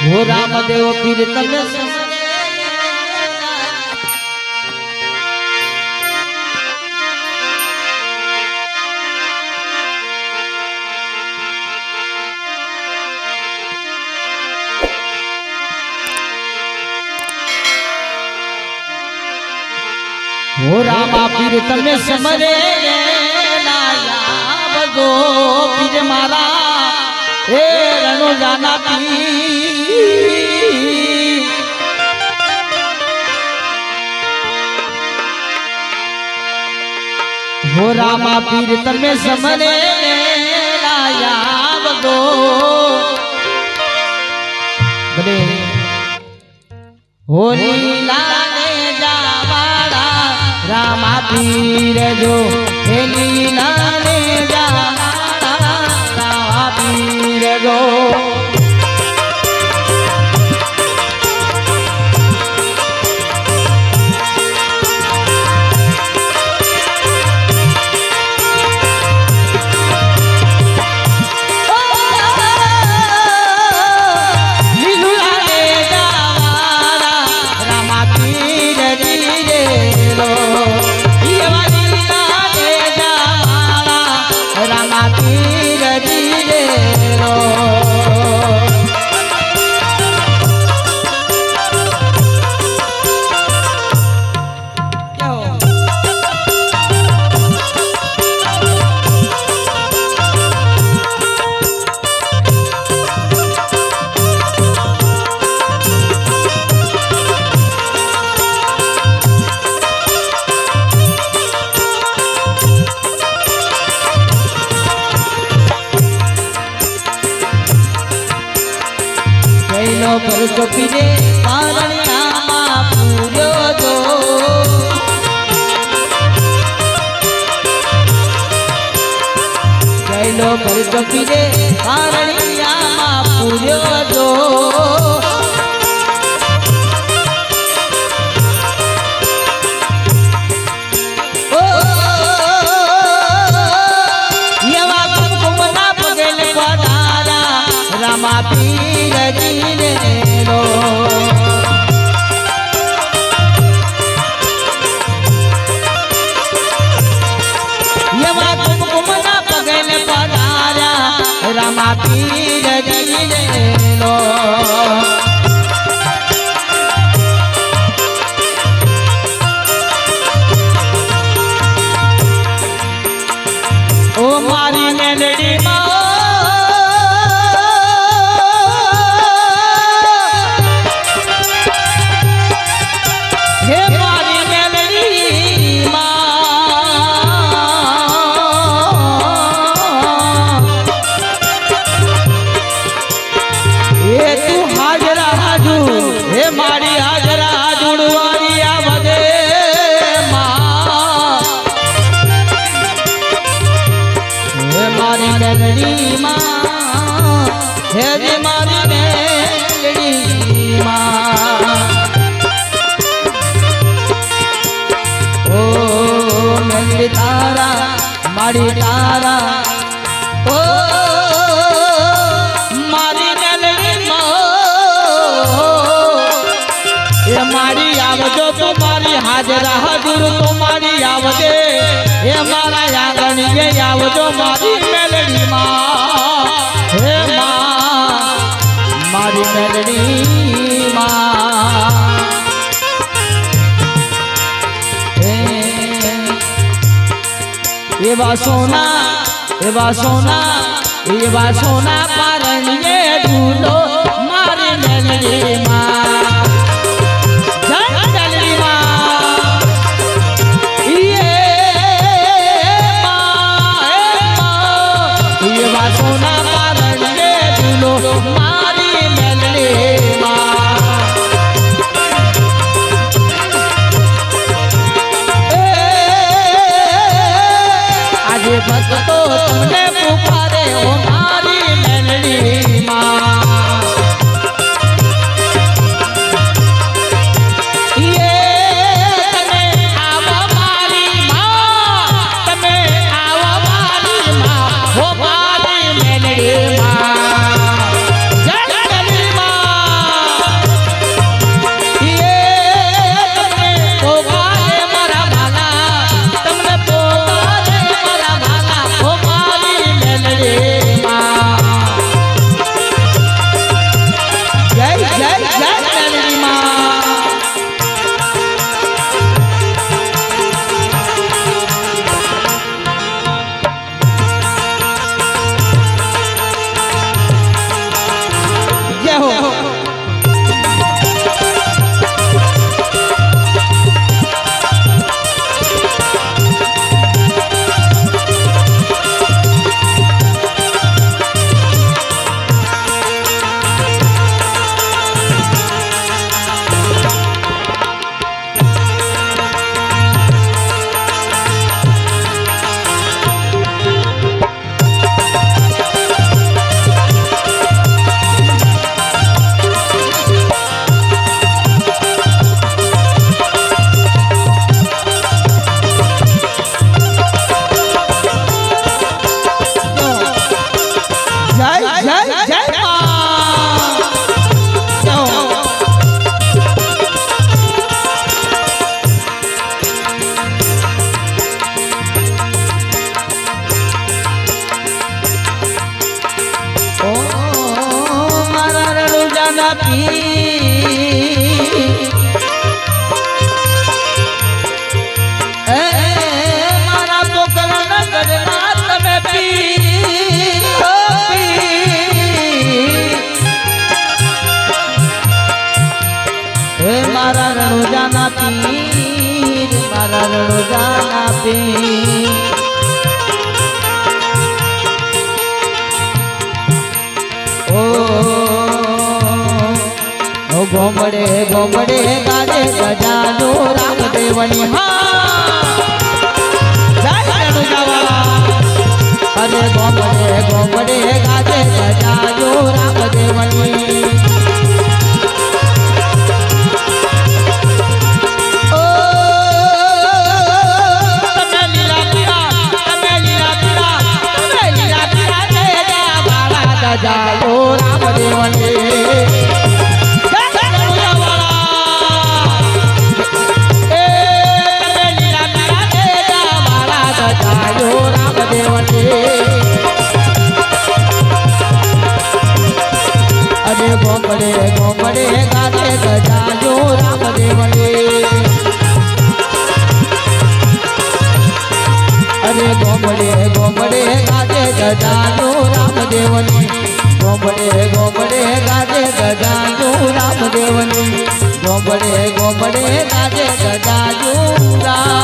हो रामदेव पीर तमे हो रामा पीर तमे समरे लाया बजो पीर मारा ए रणो जाना हो रामा पीर तमे समरे लाया बजो बने हो लीला ने जावाड़ा रामा पीर जो हे लीला ने जावाड़ा रामा पीर जो पर चोपीरे पारणियामा पूर्यो जो गैलो पर चोपीरे पारणियामा पूर्यो जो रामा पीर जी लो यवा कुमकुमना पगन पधारा रामा पीर जी लो ओ मारी मेलड़ी माँ मेलड़ी माँ हे जी मारी मेलड़ी माँ ओ मेलड़ी तारा मारी तारा ओ मारी मेलड़ी माँ ये मारी आवजो तुम्हारी हाजरा हजूर तुम्हारी आवजे ये मारा आंगण ये आवजो मारी मेलड़ी माँ हे माँ मारी मेलड़ी माँ ये बा सोना पारण ये ढूंढो मारी मेलड़ी माँ मारी मेलड़ी माँ आज भक्तो तुमने पुकारे ओ मारी मेलड़ी જાના પી મારા પોકરના ગઢના તમે પી હે મારા રણોજાના પીર મારા રણોજાના પીર ઓ ગોમડે ગોમડે ગાજે ગજાનો રામદેવની અરે ગોમડે ગોમડે ગાજે ગજાનો રામદેવની જાયો રામદેવને અરે ગોમડે ગોમડે ગાજે ગજાયો રામદેવને અરે ગોમડે ગોમડે ગાજે ગજાયો રામદેવની ગોમડે ગોમડે ગાજે ગજાયો રામદેવની ગોમડે ગોમડે ગાજે ગજાયો રામ